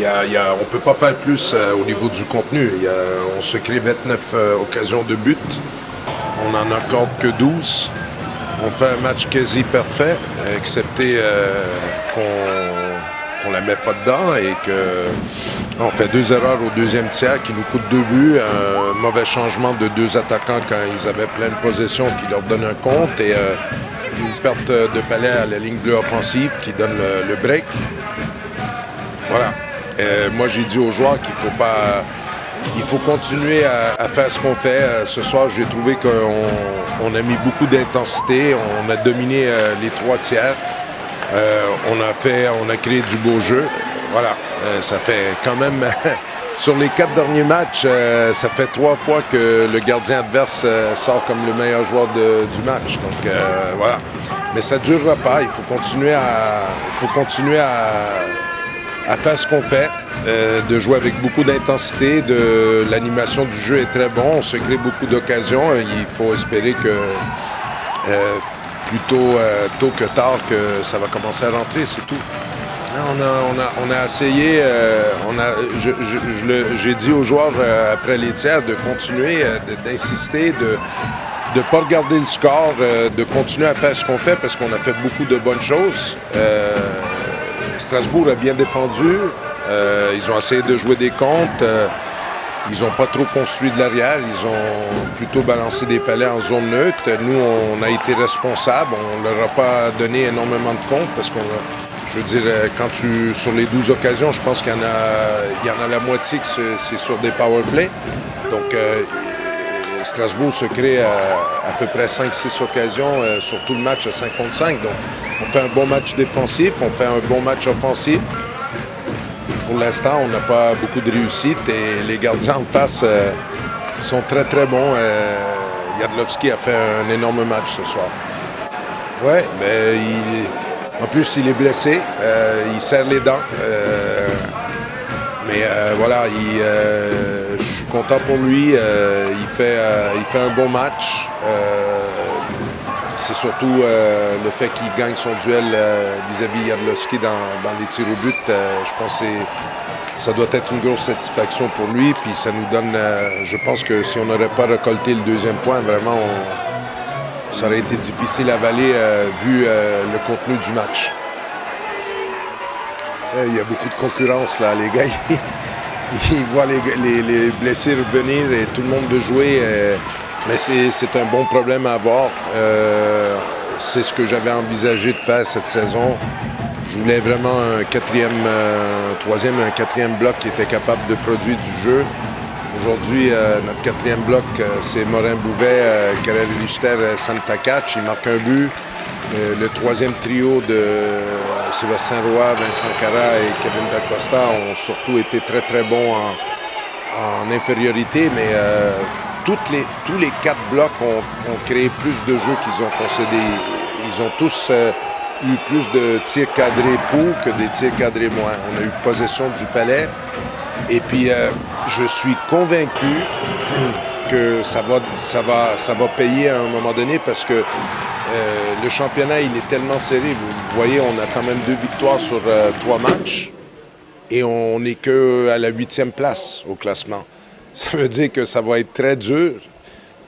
On ne peut pas faire plus au niveau du contenu. On se crée 29 occasions de but. On n'en accorde que 12. On fait un match quasi parfait, excepté qu'on la met pas dedans et qu'on fait 2 erreurs au deuxième tiers qui nous coûtent 2 buts, un mauvais changement de 2 attaquants quand ils avaient pleine possession qui leur donne un compte et une perte de palais à la ligne bleue offensive qui donne le break. Voilà. Moi, j'ai dit aux joueurs qu'il faut pas... Il faut continuer à faire ce qu'on fait. Ce soir, j'ai trouvé qu'on a mis beaucoup d'intensité. On a dominé les 3 tiers. On a créé du beau jeu. Voilà. Ça fait quand même... Sur les 4 derniers matchs, ça fait 3 fois que le gardien adverse sort comme le meilleur joueur du match. Donc, voilà. Mais ça ne durera pas. Il faut continuer à faire ce qu'on fait, de jouer avec beaucoup d'intensité, l'animation du jeu est très bon, on se crée beaucoup d'occasions, il faut espérer que plutôt tôt que tard que ça va commencer à rentrer, c'est tout. On a essayé, j'ai dit aux joueurs après les tiers de continuer, d'insister, de ne pas regarder le score, de continuer à faire ce qu'on fait parce qu'on a fait beaucoup de bonnes choses. Strasbourg a bien défendu. Ils ont essayé de jouer des comptes. Ils n'ont pas trop construit de l'arrière. Ils ont plutôt balancé des palais en zone neutre. Nous, on a été responsables. On ne leur a pas donné énormément de comptes parce je veux dire, sur les 12 occasions, je pense qu'il y en a la moitié que c'est sur des power plays. Donc, Strasbourg se crée à peu près 5-6 occasions sur tout le match à 5 contre 5. Donc, on fait un bon match défensif, on fait un bon match offensif. Pour l'instant, on n'a pas beaucoup de réussite et les gardiens en face sont très, très bons. Jadlowski a fait un énorme match ce soir. Oui, mais en plus, il est blessé. Il serre les dents. Mais voilà, je suis content pour lui. Il fait un bon match. C'est surtout le fait qu'il gagne son duel vis-à-vis Jadlowski dans les tirs au but. Je pense que ça doit être une grosse satisfaction pour lui. Puis ça nous donne... je pense que si on n'aurait pas récolté le deuxième point, vraiment, ça aurait été difficile à avaler vu le contenu du match. Il y a beaucoup de concurrence, là. Les gars, ils voient les blessés revenir et tout le monde veut jouer. Mais c'est un bon problème à avoir. C'est ce que j'avais envisagé de faire cette saison. Je voulais vraiment un troisième et un quatrième bloc qui était capable de produire du jeu. Aujourd'hui, notre quatrième bloc, c'est Morin-Bouvet, Karel Richter, Sam Takac. Il marque un but. Le troisième trio de Sébastien Roy, Vincent Cara et Kevin Dacosta ont surtout été très, très bons en infériorité, mais tous les 4 blocs ont créé plus de jeux qu'ils ont concédé. Ils ont tous eu plus de tirs cadrés pour que des tirs cadrés moins. On a eu possession du palais. Et puis, je suis convaincu que ça va payer à un moment donné parce que le championnat, il est tellement serré. Vous voyez, on a quand même 2 victoires sur 3 matchs et on n'est qu'à la 8e place au classement. Ça veut dire que ça va être très dur.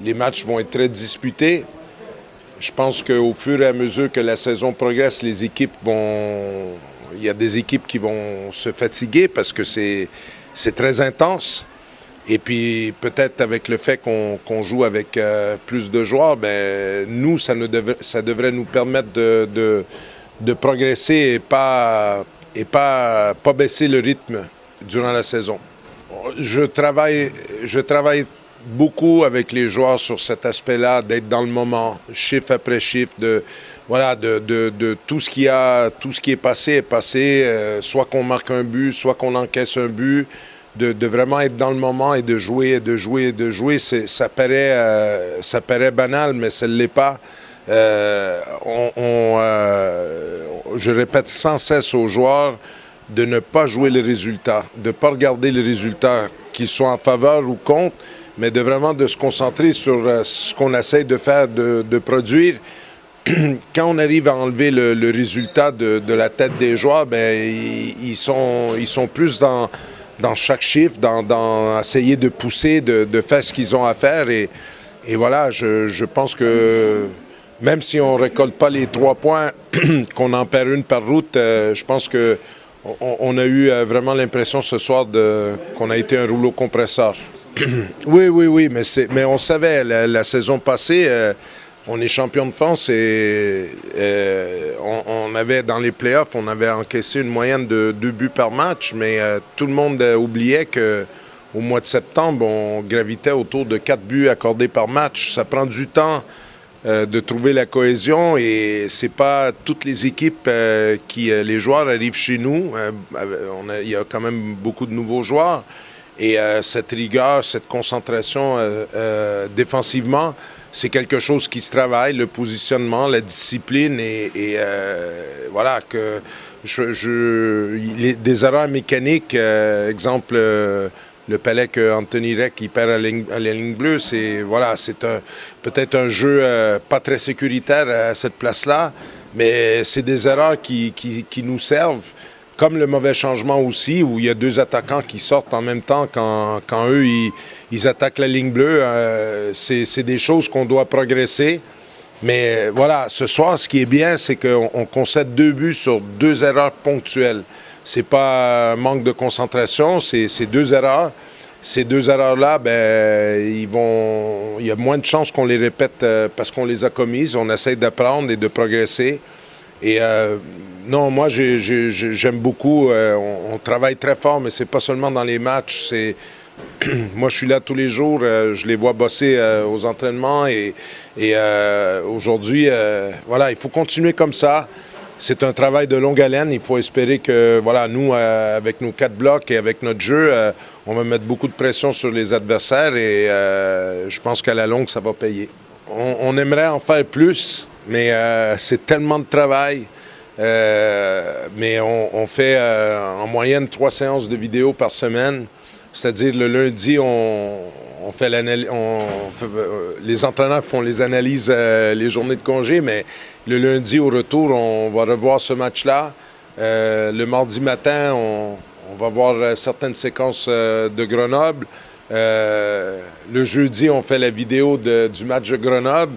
Les matchs vont être très disputés. Je pense qu'au fur et à mesure que la saison progresse, il y a des équipes qui vont se fatiguer parce que c'est très intense. Et puis, peut-être avec le fait qu'on joue avec plus de joueurs, nous, ça devrait nous permettre de progresser et pas baisser le rythme durant la saison. Je travaille beaucoup avec les joueurs sur cet aspect-là, d'être dans le moment, chiffre après chiffre, de tout ce qui est passé, soit qu'on marque un but, soit qu'on encaisse un but. De vraiment être dans le moment et de jouer. Ça paraît banal, mais ça ne l'est pas. Je répète sans cesse aux joueurs de ne pas jouer les résultats, de ne pas regarder les résultats, qu'ils soient en faveur ou contre, mais de vraiment de se concentrer sur ce qu'on essaie de faire, de produire. quand on arrive à enlever le résultat de la tête des joueurs, ben, ils sont plus dans chaque chiffre, dans essayer de pousser, de faire ce qu'ils ont à faire. Et voilà, je pense que même si on ne récolte pas les 3 points, qu'on en perd une par route, je pense que on a eu vraiment l'impression ce soir qu'on a été un rouleau compresseur. Oui, mais on savait, la saison passée, on est champion de France et on avait, dans les playoffs, on avait encaissé une moyenne de 2 buts par match, mais tout le monde oubliait qu'au mois de septembre, on gravitait autour de 4 buts accordés par match. Ça prend du temps de trouver la cohésion et c'est pas toutes les équipes les joueurs arrivent chez nous. Il y a quand même beaucoup de nouveaux joueurs et cette rigueur, cette concentration défensivement, c'est quelque chose qui se travaille, le positionnement, la discipline et voilà que des erreurs mécaniques, exemple le palais que Anthony Reck il perd à la ligne bleue, c'est peut-être un jeu pas très sécuritaire à cette place-là, mais c'est des erreurs qui nous servent, comme le mauvais changement aussi, où il y a 2 attaquants qui sortent en même temps quand eux, ils attaquent la ligne bleue. C'est des choses qu'on doit progresser. Mais voilà, ce soir, ce qui est bien, c'est qu'on concède 2 buts sur 2 erreurs ponctuelles. C'est pas un manque de concentration, c'est 2 erreurs. Ces 2 erreurs-là, ben, il y a moins de chances qu'on les répète parce qu'on les a commises. On essaie d'apprendre et de progresser. Et non, moi, j'aime beaucoup. On travaille très fort, mais c'est pas seulement dans les matchs. Moi, je suis là tous les jours. Je les vois bosser aux entraînements. Et aujourd'hui, voilà, il faut continuer comme ça. C'est un travail de longue haleine. Il faut espérer que, voilà, nous, avec nos 4 blocs et avec notre jeu, on va mettre beaucoup de pression sur les adversaires et je pense qu'à la longue, ça va payer. On aimerait en faire plus, mais c'est tellement de travail. Mais on fait en moyenne 3 séances de vidéo par semaine. C'est-à-dire le lundi, on fait l'analyse. Les entraîneurs font les analyses les journées de congé, mais le lundi au retour, on va revoir ce match-là. Le mardi matin, on va voir certaines séquences de Grenoble. Le jeudi, on fait la vidéo du match de Grenoble.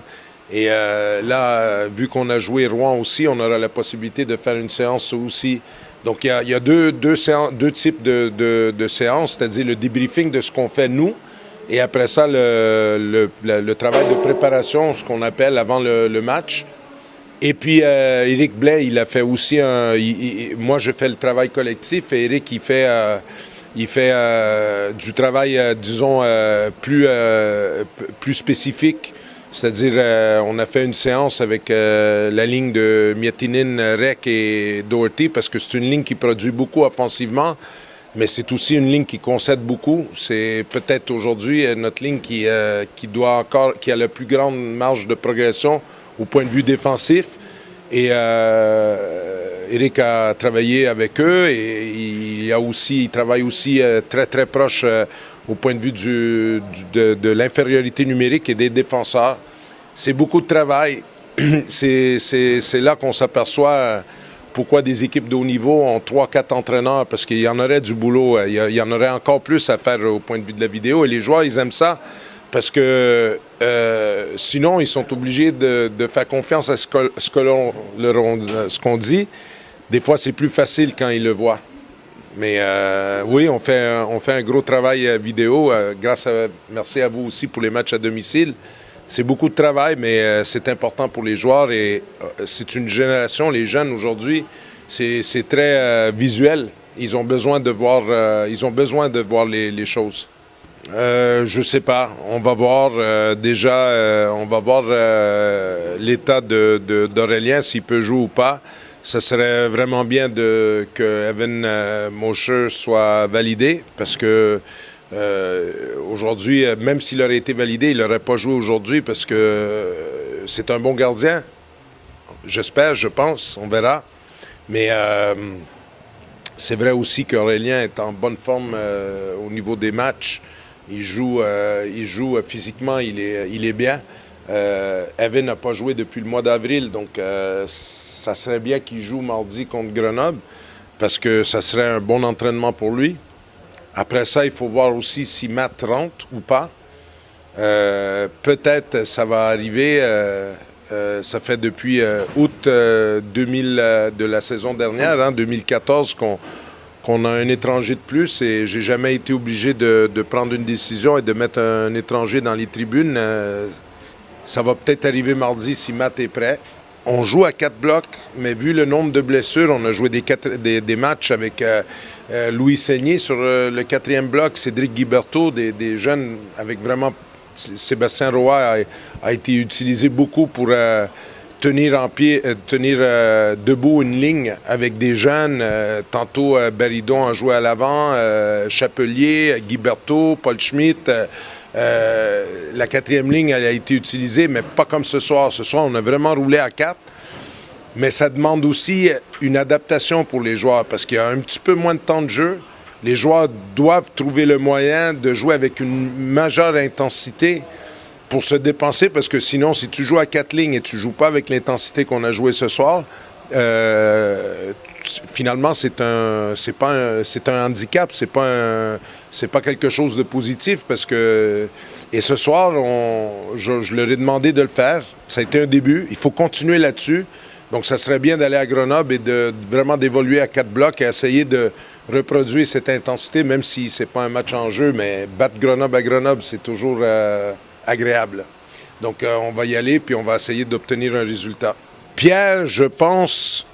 Et là, vu qu'on a joué Rouen aussi, on aura la possibilité de faire une séance aussi. Donc, il y a deux types de séances, c'est-à-dire le débriefing de ce qu'on fait nous, et après ça, le travail de préparation, ce qu'on appelle avant le match. Et puis, Éric Blais, il a fait aussi moi, je fais le travail collectif, et Éric, il fait du travail, disons, plus spécifique. C'est-à-dire, on a fait une séance avec la ligne de Miettinen, Reck et Doherty parce que c'est une ligne qui produit beaucoup offensivement, mais c'est aussi une ligne qui concède beaucoup. C'est peut-être aujourd'hui notre ligne qui a la plus grande marge de progression au point de vue défensif. Et Éric a travaillé avec eux et il travaille aussi très, très proche au point de vue de l'infériorité numérique et des défenseurs. C'est beaucoup de travail. C'est là qu'on s'aperçoit pourquoi des équipes de haut niveau ont 3-4 entraîneurs, parce qu'il y en aurait du boulot. Il y en aurait encore plus à faire au point de vue de la vidéo. Et les joueurs, ils aiment ça parce que sinon, ils sont obligés de faire confiance à ce qu'on dit. Des fois, c'est plus facile quand ils le voient. Mais oui, on fait un gros travail vidéo. Merci à vous aussi pour les matchs à domicile. C'est beaucoup de travail, mais c'est important pour les joueurs et c'est une génération, les jeunes aujourd'hui, c'est très visuel. Ils ont besoin de voir, les choses. Je sais pas. On va voir on va voir l'état d'Aurélien, s'il peut jouer ou pas. Ça serait vraiment bien que Evan Mosher soit validé parce que aujourd'hui, même s'il aurait été validé, il n'aurait pas joué aujourd'hui parce que c'est un bon gardien. J'espère, je pense, on verra. Mais c'est vrai aussi qu'Aurélien est en bonne forme au niveau des matchs. Il joue physiquement, il est bien. Evan n'a pas joué depuis le mois d'avril, donc ça serait bien qu'il joue mardi contre Grenoble, parce que ça serait un bon entraînement pour lui. Après ça, il faut voir aussi si Matt rentre ou pas. Peut-être ça va arriver. Ça fait depuis août 2000 de la saison dernière, 2014, qu'on a un étranger de plus, et j'ai jamais été obligé de prendre une décision et de mettre un étranger dans les tribunes. Ça va peut-être arriver mardi si Matt est prêt. On joue à 4 blocs, mais vu le nombre de blessures, on a joué des matchs avec Louis Seigné sur le 4e bloc, Cédric Guiberteau, des jeunes avec vraiment... Sébastien Roy a été utilisé beaucoup pour tenir debout une ligne avec des jeunes. Tantôt, Baridon a joué à l'avant, Chapelier, Guiberteau, Paul Schmitt. La 4e ligne elle a été utilisée, mais pas comme ce soir. Ce soir, on a vraiment roulé à 4. Mais ça demande aussi une adaptation pour les joueurs parce qu'il y a un petit peu moins de temps de jeu. Les joueurs doivent trouver le moyen de jouer avec une majeure intensité pour se dépenser, parce que sinon, si tu joues à 4 lignes et tu ne joues pas avec l'intensité qu'on a joué ce soir, finalement, c'est un handicap, c'est pas quelque chose de positif, parce que... Et ce soir, je leur ai demandé de le faire. Ça a été un début. Il faut continuer là-dessus. Donc, ça serait bien d'aller à Grenoble et de vraiment d'évoluer à 4 blocs et essayer de reproduire cette intensité, même si c'est pas un match en jeu, mais battre Grenoble à Grenoble, c'est toujours agréable. Donc, on va y aller, puis on va essayer d'obtenir un résultat. Pierre, je pense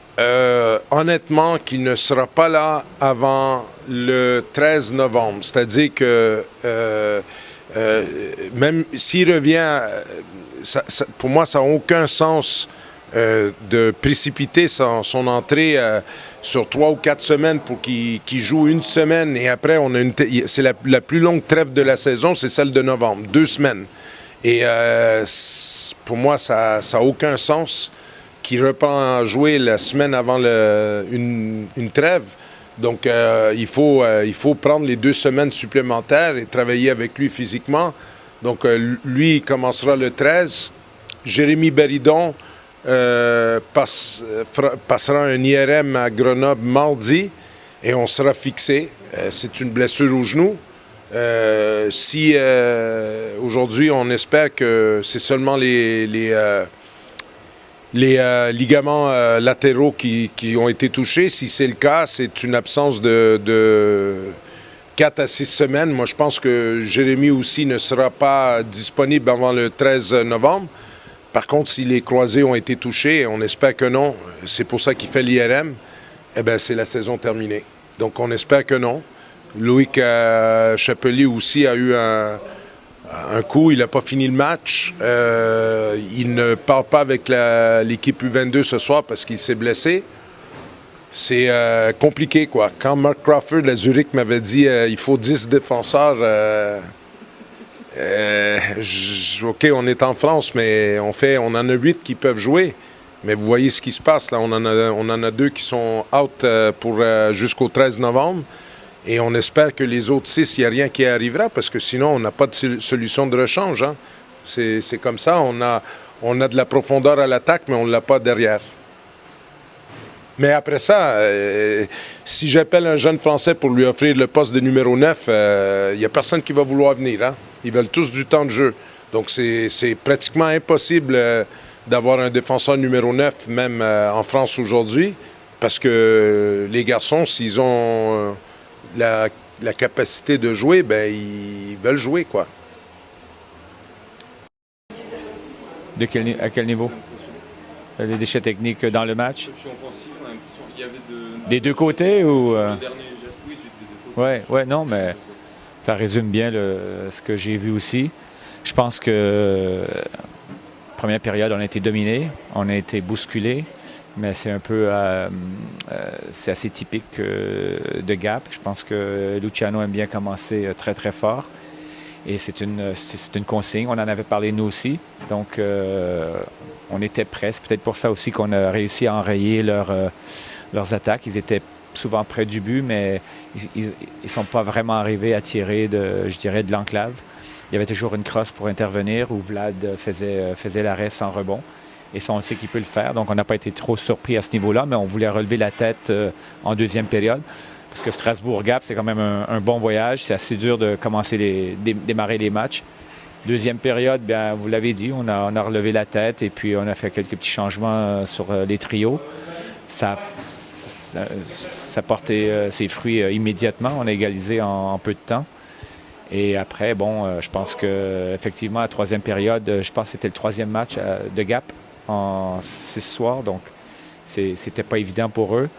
honnêtement qu'il ne sera pas là avant le 13 novembre. C'est-à-dire que même s'il revient, pour moi, ça n'a aucun sens de précipiter son entrée sur 3 ou 4 semaines pour qu'il joue une semaine, et après, c'est la plus longue trêve de la saison, c'est celle de novembre, 2 semaines. Et pour moi, ça n'a aucun sens qu'il reprend à jouer la semaine avant une trêve. Donc, il faut prendre les 2 semaines supplémentaires et travailler avec lui physiquement. Donc, lui, il commencera le 13. Jérémy Baridon passera un IRM à Grenoble mardi et on sera fixé. C'est une blessure au genou. Si aujourd'hui on espère que c'est seulement les ligaments latéraux qui ont été touchés, si c'est le cas, c'est une absence de 4 à 6 semaines. Moi, je pense que Jérémy aussi ne sera pas disponible avant le 13 novembre. Par contre, si les croisés ont été touchés, on espère que non, c'est pour ça qu'il fait l'IRM, eh bien, c'est la saison terminée. Donc, on espère que non. Loïc Chapelier aussi a eu un coup, il n'a pas fini le match. Il ne part pas avec l'équipe U22 ce soir parce qu'il s'est blessé. C'est compliqué, quoi. Quand Mark Crawford à Zurich m'avait dit il faut 10 défenseurs... OK, on est en France, mais on en a 8 qui peuvent jouer. Mais vous voyez ce qui se passe, là. On en a 2 qui sont out jusqu'au 13 novembre. Et on espère que les autres 6, il n'y a rien qui arrivera, parce que sinon, on n'a pas de solution de rechange. Hein. C'est comme ça. On a de la profondeur à l'attaque, mais on ne l'a pas derrière. Mais après ça, si j'appelle un jeune Français pour lui offrir le poste de numéro 9, il n'y a personne qui va vouloir venir. Hein? Ils veulent tous du temps de jeu. Donc, c'est pratiquement impossible d'avoir un défenseur numéro 9, même en France aujourd'hui, parce que les garçons, s'ils ont la capacité de jouer, ben ils veulent jouer, quoi. À quel niveau? Les déchets techniques dans le match? Des deux côtés ou... Ouais, non, mais ça résume bien ce que j'ai vu aussi. Je pense que première période, on a été dominé, on a été bousculé, mais c'est un peu, c'est assez typique de Gap. Je pense que Luciano aime bien commencer très, très fort. Et c'est une consigne. On en avait parlé nous aussi. Donc, on était prêts. C'est peut-être pour ça aussi qu'on a réussi à enrayer leurs attaques. Ils étaient souvent près du but, mais ils ne sont pas vraiment arrivés à tirer, je dirais, de l'enclave. Il y avait toujours une crosse pour intervenir où Vlad faisait l'arrêt sans rebond. Et ça, on sait qu'il peut le faire. Donc, on n'a pas été trop surpris à ce niveau-là, mais on voulait relever la tête en deuxième période. Parce que Strasbourg-Gap, c'est quand même un bon voyage. C'est assez dur de commencer démarrer les matchs. Deuxième période, bien, vous l'avez dit, on a relevé la tête et puis on a fait quelques petits changements sur les trios. Ça portait ses fruits immédiatement. On a égalisé en peu de temps. Et après, bon, je pense qu'effectivement, la troisième période, je pense que c'était le troisième match de Gap en 6 soirs. Donc, c'était pas évident pour eux.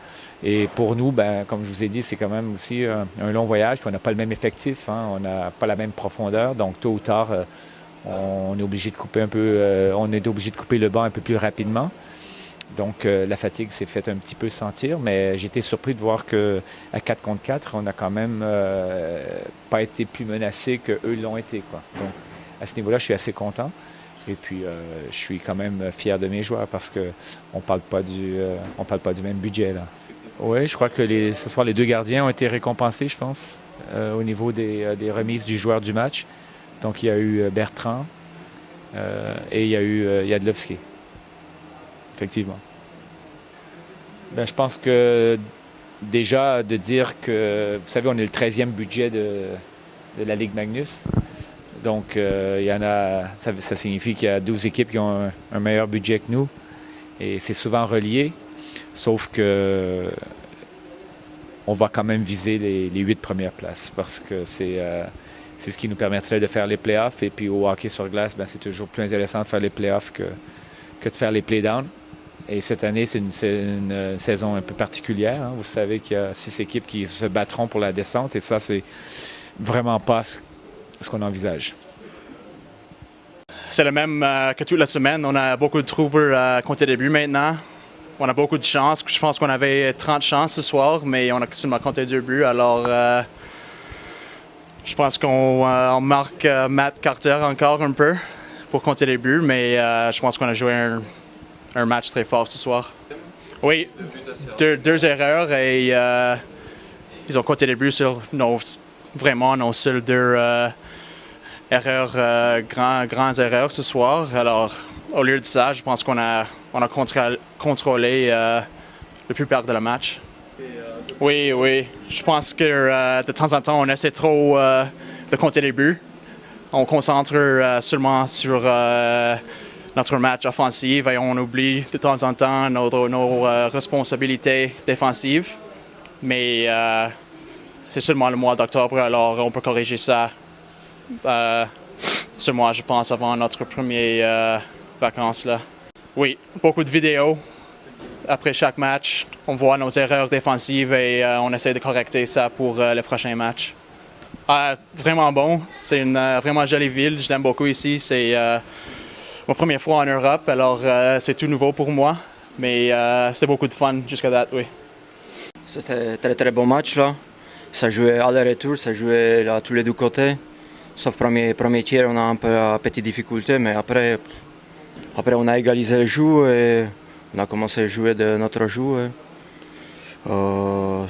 Et pour nous, ben, comme je vous ai dit, c'est quand même aussi un long voyage. Puis on n'a pas le même effectif, hein, on n'a pas la même profondeur. Donc, tôt ou tard, on est obligé de couper le banc un peu plus rapidement. Donc, la fatigue s'est fait un petit peu sentir, mais j'ai été surpris de voir qu'à 4 contre 4, on n'a quand même pas été plus menacés qu'eux l'ont été, quoi. Donc, à ce niveau-là, je suis assez content. Et puis, je suis quand même fier de mes joueurs parce qu'on ne parle pas du même budget, là. Oui, je crois que ce soir, les 2 gardiens ont été récompensés, je pense, au niveau des remises du joueur du match. Donc, il y a eu Bertrand et il y a eu Jadlowski. Effectivement. Ben, je pense que déjà de dire que, vous savez, on est le 13e budget de la Ligue Magnus. Donc, il y en a, ça signifie qu'il y a 12 équipes qui ont un meilleur budget que nous. Et c'est souvent relié, sauf que on va quand même viser les 8 premières places parce que c'est ce qui nous permettrait de faire les playoffs. Et puis au hockey sur glace, ben, c'est toujours plus intéressant de faire les playoffs que de faire les playdowns. Et cette année, c'est une saison un peu particulière, hein. Vous savez qu'il y a 6 équipes qui se battront pour la descente et ça, c'est vraiment pas ce qu'on envisage. C'est le même que toute la semaine. On a beaucoup de troubles à compter des buts maintenant. On a beaucoup de chance. Je pense qu'on avait 30 chances ce soir, mais on a seulement compté 2 buts. Alors, je pense qu'on marque Matt Carter encore un peu pour compter les buts, mais je pense qu'on a joué un match très fort ce soir. Oui, deux erreurs et ils ont compté les buts sur nos seules 2 erreurs, grandes erreurs ce soir. Alors, au lieu de ça, je pense qu'on a contrôlé le plupart de la match. Oui. Je pense que de temps en temps, on essaie trop de compter les buts. On concentre seulement sur notre match offensif et on oublie de temps en temps nos responsabilités défensives. Mais c'est seulement le mois d'octobre, alors on peut corriger ça ce mois, je pense, avant notre première vacances. Là. Oui, beaucoup de vidéos. Après chaque match, on voit nos erreurs défensives et on essaie de correcter ça pour les prochains matchs. Vraiment bon. C'est une vraiment jolie ville. Je l'aime beaucoup ici. C'est ma première fois en Europe, alors c'est tout nouveau pour moi. Mais c'est beaucoup de fun jusqu'à date, oui. C'était un très très bon match là. Ça jouait aller-retour, ça jouait là, tous les 2 côtés. Sauf premier tiers, on a un peu de petites difficultés, mais après on a égalisé le jeu et on a commencé à jouer de notre jeu.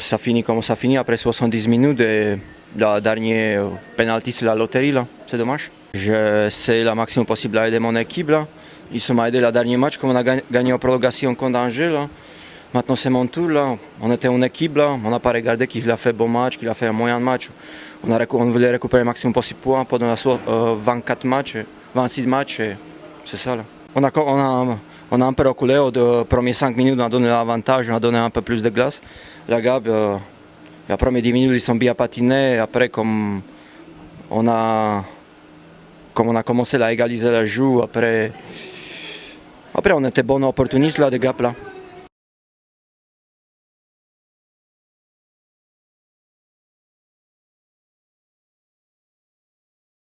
Ça finit comme ça finit après 70 minutes et le dernier penalty c'est la loterie là, c'est dommage. J'essaie le maximum possible d'aider mon équipe là. Ils m'ont aidé le dernier match comme on a gagné en prolongation contre Angers là. Maintenant c'est mon tour là. On était en équipe là, on n'a pas regardé qu'il a fait bon match, qu'il a fait un moyen match. On voulait récupérer le maximum possible de points pendant 24 matchs, 26 matchs, c'est ça là. On a un peu reculé aux premières 5 minutes, on a donné l'avantage, on a donné un peu plus de glace. La Gab, les premières 10 minutes, ils sont bien patinés. Après, comme on a commencé à égaliser le jeu, après on était bons opportunistes là, de Gap là.